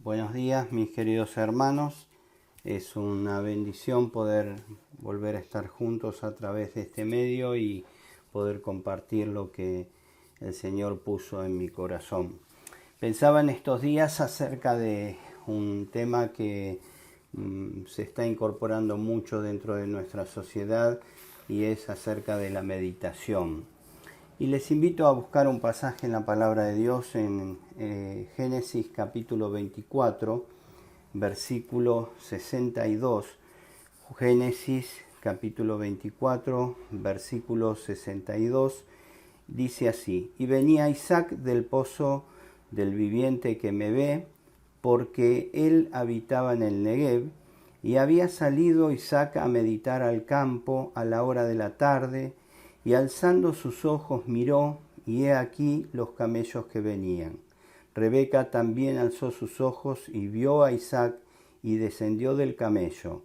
Buenos días, mis queridos hermanos. Es una bendición poder volver a estar juntos a través de este medio y poder compartir lo que el Señor puso en mi corazón. Pensaba en estos días acerca de un tema que se está incorporando mucho dentro de nuestra sociedad y es acerca de la meditación. Y les invito a buscar un pasaje en la palabra de Dios en Génesis capítulo 24, versículo 62. Génesis capítulo 24, versículo 62, dice así: Y venía Isaac del pozo del viviente que me ve, porque él habitaba en el Negev, y había salido Isaac a meditar al campo a la hora de la tarde, y alzando sus ojos miró, y he aquí los camellos que venían. Rebeca también alzó sus ojos y vio a Isaac, y descendió del camello,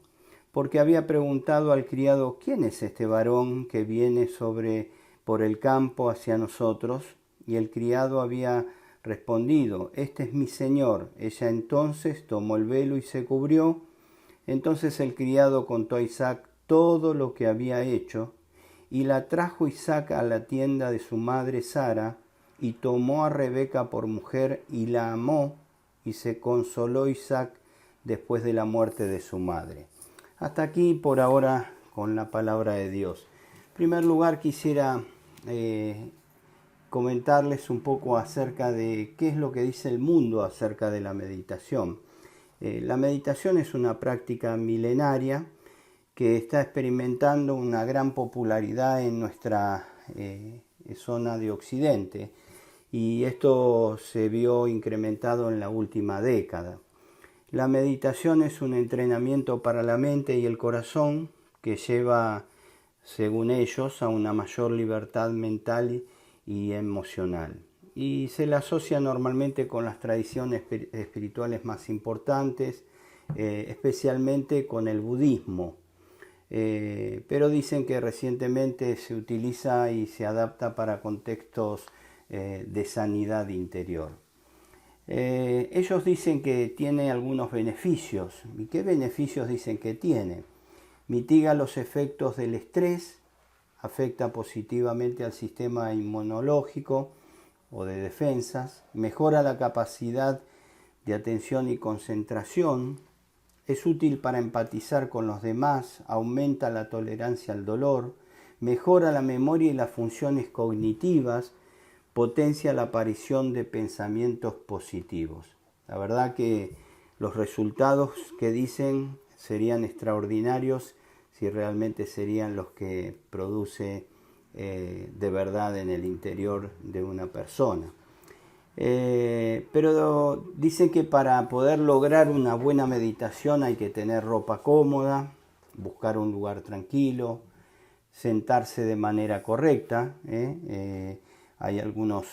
porque había preguntado al criado: ¿Quién es este varón que viene por el campo hacia nosotros? Y el criado había respondido: Este es mi señor. Ella entonces tomó el velo y se cubrió. Entonces el criado contó a Isaac todo lo que había hecho, y la trajo Isaac a la tienda de su madre Sara, y tomó a Rebeca por mujer, y la amó, y se consoló Isaac después de la muerte de su madre. Hasta aquí por ahora con la palabra de Dios. En primer lugar quisiera comentarles un poco acerca de qué es lo que dice el mundo acerca de la meditación. La meditación es una práctica milenaria que está experimentando una gran popularidad en nuestra zona de Occidente, y esto se vio incrementado en la última década. La meditación es un entrenamiento para la mente y el corazón que lleva, según ellos, a una mayor libertad mental y emocional. Y se la asocia normalmente con las tradiciones espirituales más importantes, especialmente con el budismo. Pero dicen que recientemente se utiliza y se adapta para contextos de sanidad interior. Ellos dicen que tiene algunos beneficios. ¿Y qué beneficios dicen que tiene? Mitiga los efectos del estrés, afecta positivamente al sistema inmunológico o de defensas, mejora la capacidad de atención y concentración, es útil para empatizar con los demás, aumenta la tolerancia al dolor, mejora la memoria y las funciones cognitivas, potencia la aparición de pensamientos positivos. La verdad que los resultados que dicen serían extraordinarios si realmente serían los que produce de verdad en el interior de una persona. Pero dicen que para poder lograr una buena meditación hay que tener ropa cómoda, buscar un lugar tranquilo, sentarse de manera correcta. Hay algunos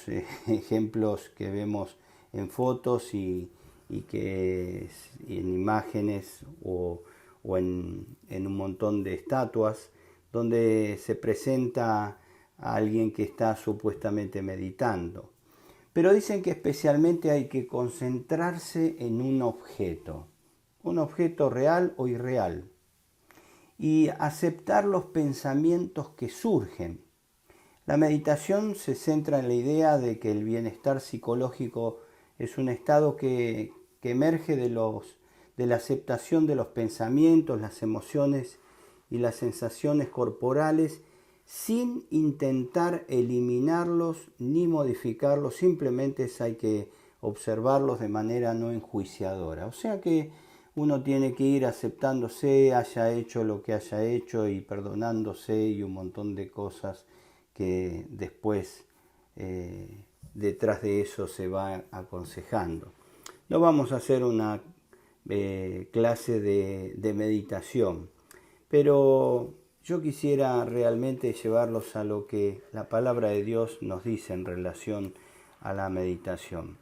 ejemplos que vemos en fotos y que en imágenes o en un montón de estatuas donde se presenta a alguien que está supuestamente meditando. Pero dicen que especialmente hay que concentrarse en un objeto real o irreal, y aceptar los pensamientos que surgen. La meditación se centra en la idea de que el bienestar psicológico es un estado que emerge de la aceptación de los pensamientos, las emociones y las sensaciones corporales, sin intentar eliminarlos ni modificarlos. Simplemente hay que observarlos de manera no enjuiciadora. O sea que uno tiene que ir aceptándose, haya hecho lo que haya hecho, y perdonándose, y un montón de cosas que después detrás de eso se va aconsejando. No vamos a hacer una clase de meditación, pero yo quisiera realmente llevarlos a lo que la palabra de Dios nos dice en relación a la meditación.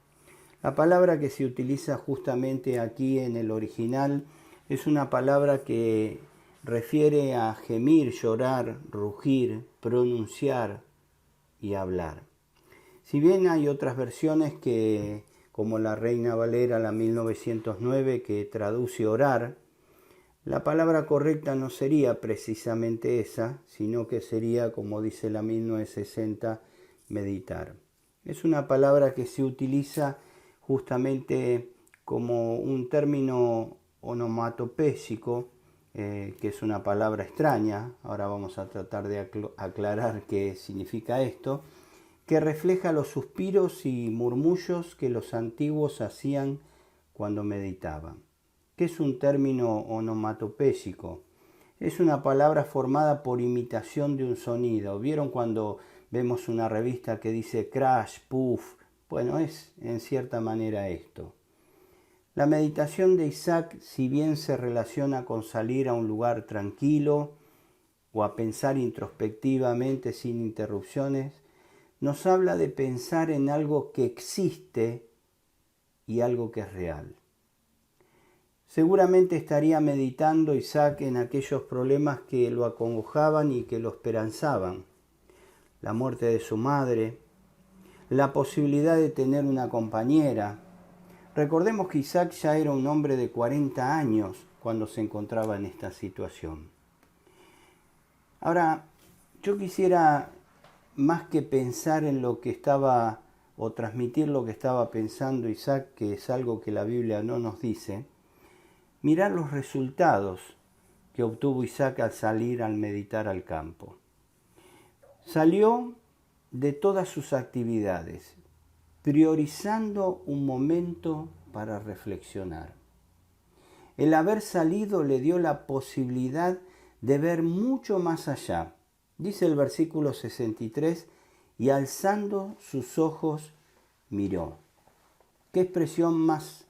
La palabra que se utiliza justamente aquí en el original es una palabra que refiere a gemir, llorar, rugir, pronunciar y hablar. Si bien hay otras versiones que como la Reina Valera, la 1909, que traduce orar, la palabra correcta no sería precisamente esa, sino que sería, como dice la 1960, meditar. Es una palabra que se utiliza justamente como un término onomatopésico, que es una palabra extraña. Ahora vamos a tratar de aclarar qué significa esto, que refleja los suspiros y murmullos que los antiguos hacían cuando meditaban. ¿Qué es un término onomatopésico? Es una palabra formada por imitación de un sonido. ¿Vieron cuando vemos una revista que dice crash, puff? Bueno, es en cierta manera esto. La meditación de Isaac, si bien se relaciona con salir a un lugar tranquilo o a pensar introspectivamente sin interrupciones, nos habla de pensar en algo que existe y algo que es real. Seguramente estaría meditando Isaac en aquellos problemas que lo acongojaban y que lo esperanzaban. La muerte de su madre, la posibilidad de tener una compañera. Recordemos que Isaac ya era un hombre de 40 años cuando se encontraba en esta situación. Ahora, yo quisiera, más que pensar en lo que estaba, o transmitir lo que estaba pensando Isaac, que es algo que la Biblia no nos dice, mirar los resultados que obtuvo Isaac al salir al meditar al campo. Salió de todas sus actividades, priorizando un momento para reflexionar. El haber salido le dio la posibilidad de ver mucho más allá. Dice el versículo 63, y alzando sus ojos miró. ¿Qué expresión más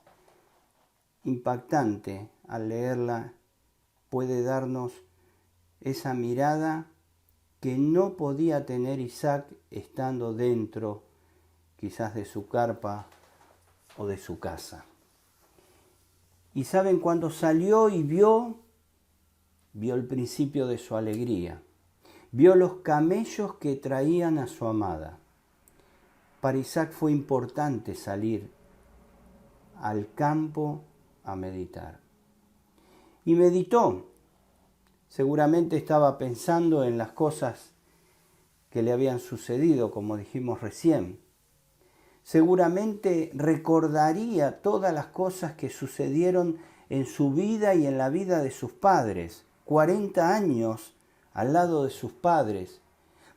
impactante al leerla puede darnos esa mirada que no podía tener Isaac estando dentro quizás de su carpa o de su casa? Y saben, cuando salió y vio el principio de su alegría. Vio los camellos que traían a su amada. Para Isaac fue importante salir al campo a meditar. Y meditó. Seguramente estaba pensando en las cosas que le habían sucedido, como dijimos recién. Seguramente recordaría todas las cosas que sucedieron en su vida y en la vida de sus padres. 40 años al lado de sus padres,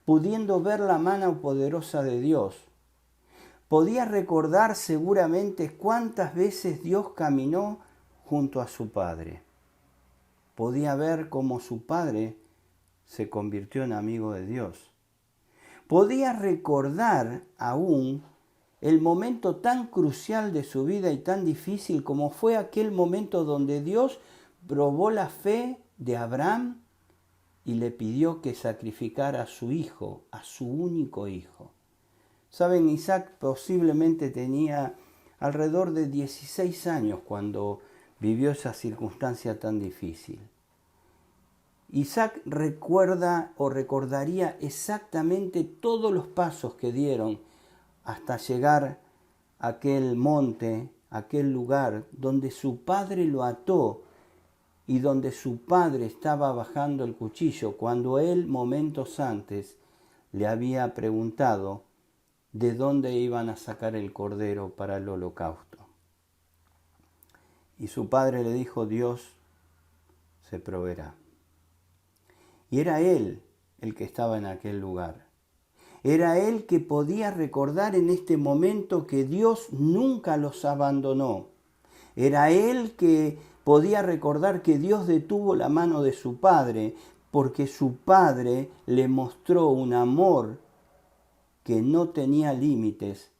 pudiendo ver la mano poderosa de Dios. Podía recordar seguramente cuántas veces Dios caminó junto a su padre. Podía ver cómo su padre se convirtió en amigo de Dios. Podía recordar aún el momento tan crucial de su vida y tan difícil como fue aquel momento donde Dios probó la fe de Abraham y le pidió que sacrificara a su hijo, a su único hijo. Saben, Isaac posiblemente tenía alrededor de 16 años cuando vivió esa circunstancia tan difícil. Isaac recuerda o recordaría exactamente todos los pasos que dieron hasta llegar a aquel monte, aquel lugar donde su padre lo ató y donde su padre estaba bajando el cuchillo cuando él momentos antes le había preguntado de dónde iban a sacar el cordero para el holocausto. Y su padre le dijo, Dios se proveerá. Y era él el que estaba en aquel lugar. Era él que podía recordar en este momento que Dios nunca los abandonó. Era él que podía recordar que Dios detuvo la mano de su padre porque su padre le mostró un amor que no tenía límites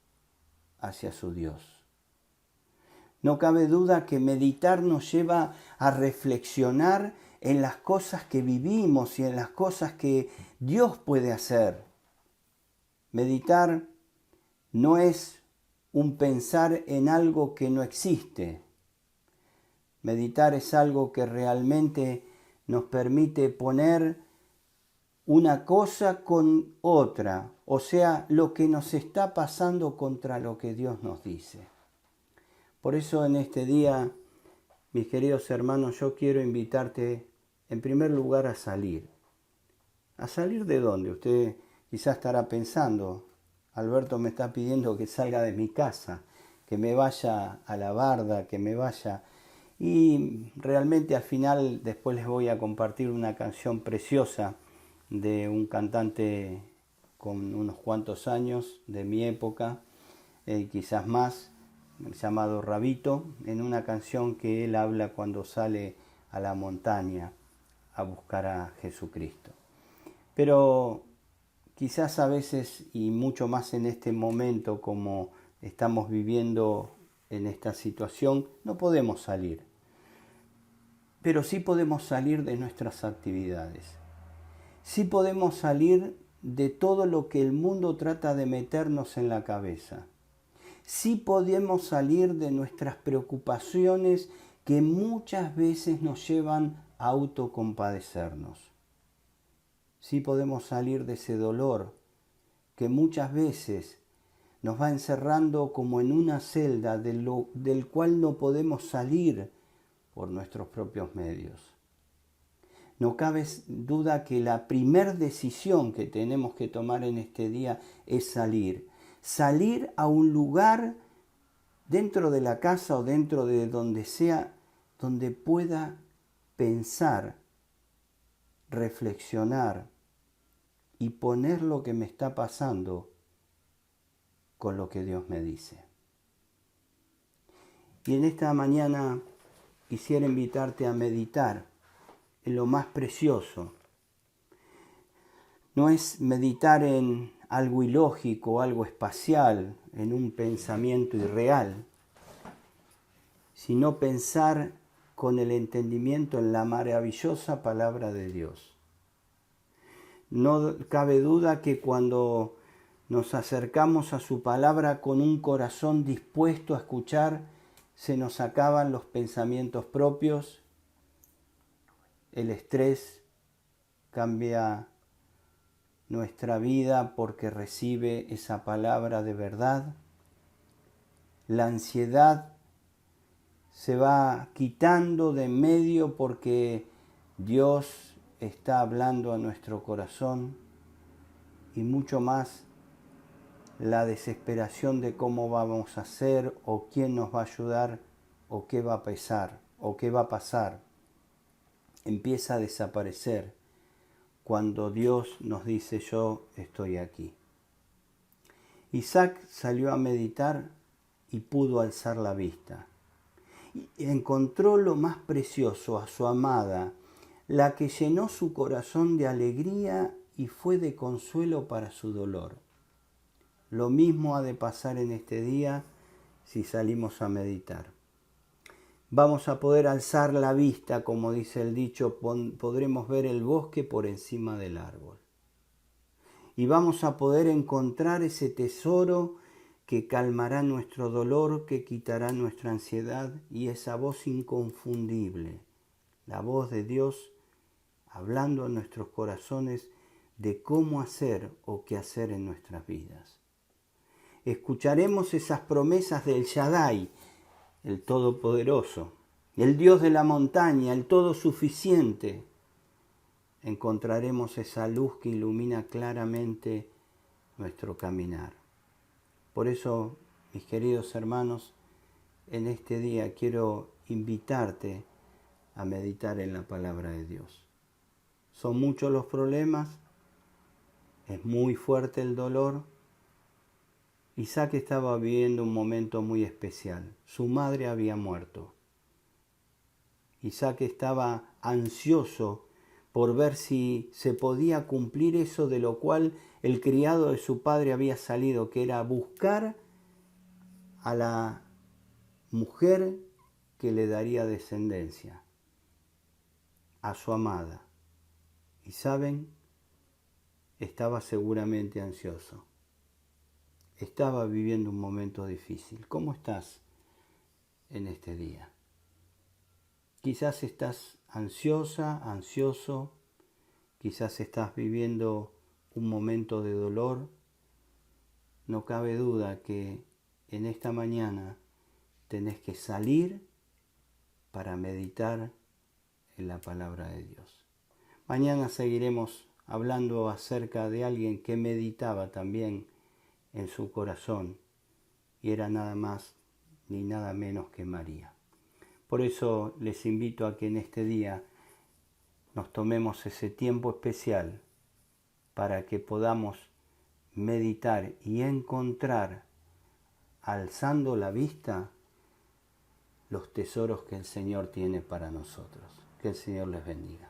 hacia su Dios. No cabe duda que meditar nos lleva a reflexionar en las cosas que vivimos y en las cosas que Dios puede hacer. Meditar no es un pensar en algo que no existe. Meditar es algo que realmente nos permite poner una cosa con otra, o sea, lo que nos está pasando contra lo que Dios nos dice. Por eso en este día, mis queridos hermanos, yo quiero invitarte en primer lugar a salir. ¿A salir de dónde? Usted quizás estará pensando, Alberto me está pidiendo que salga de mi casa, que me vaya a la barda, que me vaya. Y realmente al final después les voy a compartir una canción preciosa de un cantante con unos cuantos años de mi época, quizás más, llamado Rabito, en una canción que él habla cuando sale a la montaña a buscar a Jesucristo. Pero quizás a veces, y mucho más en este momento como estamos viviendo en esta situación, no podemos salir. Pero sí podemos salir de nuestras actividades. Sí podemos salir de todo lo que el mundo trata de meternos en la cabeza. Sí podemos salir de nuestras preocupaciones que muchas veces nos llevan a autocompadecernos. Sí podemos salir de ese dolor que muchas veces nos va encerrando como en una celda del cual no podemos salir por nuestros propios medios. No cabe duda que la primer decisión que tenemos que tomar en este día es salir. Salir a un lugar dentro de la casa o dentro de donde sea, donde pueda pensar, reflexionar y poner lo que me está pasando con lo que Dios me dice. Y en esta mañana quisiera invitarte a meditar en lo más precioso. No es meditar en algo ilógico, algo espacial, en un pensamiento irreal, sino pensar con el entendimiento en la maravillosa palabra de Dios. No cabe duda que cuando nos acercamos a su palabra con un corazón dispuesto a escuchar, se nos acaban los pensamientos propios, el estrés cambia nuestra vida porque recibe esa palabra de verdad, la ansiedad se va quitando de en medio porque Dios está hablando a nuestro corazón, y mucho más la desesperación de cómo vamos a hacer o quién nos va a ayudar o qué va a pasar empieza a desaparecer cuando Dios nos dice: yo estoy aquí. Isaac salió a meditar y pudo alzar la vista. Y encontró lo más precioso, a su amada, la que llenó su corazón de alegría y fue de consuelo para su dolor. Lo mismo ha de pasar en este día si salimos a meditar. Vamos a poder alzar la vista, como dice el dicho, podremos ver el bosque por encima del árbol. Y vamos a poder encontrar ese tesoro que calmará nuestro dolor, que quitará nuestra ansiedad, y esa voz inconfundible, la voz de Dios hablando a nuestros corazones de cómo hacer o qué hacer en nuestras vidas. Escucharemos esas promesas del Shaddai, el Todopoderoso, el Dios de la montaña, el Todo Suficiente. Encontraremos esa luz que ilumina claramente nuestro caminar. Por eso, mis queridos hermanos, en este día quiero invitarte a meditar en la palabra de Dios. Son muchos los problemas, es muy fuerte el dolor. Isaac estaba viviendo un momento muy especial. Su madre había muerto. Isaac estaba ansioso por ver si se podía cumplir eso de lo cual el criado de su padre había salido, que era buscar a la mujer que le daría descendencia, a su amada. Y saben, estaba seguramente ansioso. Estaba viviendo un momento difícil. ¿Cómo estás en este día? Quizás estás ansiosa, ansioso, quizás estás viviendo un momento de dolor. No cabe duda que en esta mañana tenés que salir para meditar en la palabra de Dios. Mañana seguiremos hablando acerca de alguien que meditaba también en su corazón y era nada más ni nada menos que María. Por eso les invito a que en este día nos tomemos ese tiempo especial para que podamos meditar y encontrar, alzando la vista, los tesoros que el Señor tiene para nosotros. Que el Señor les bendiga.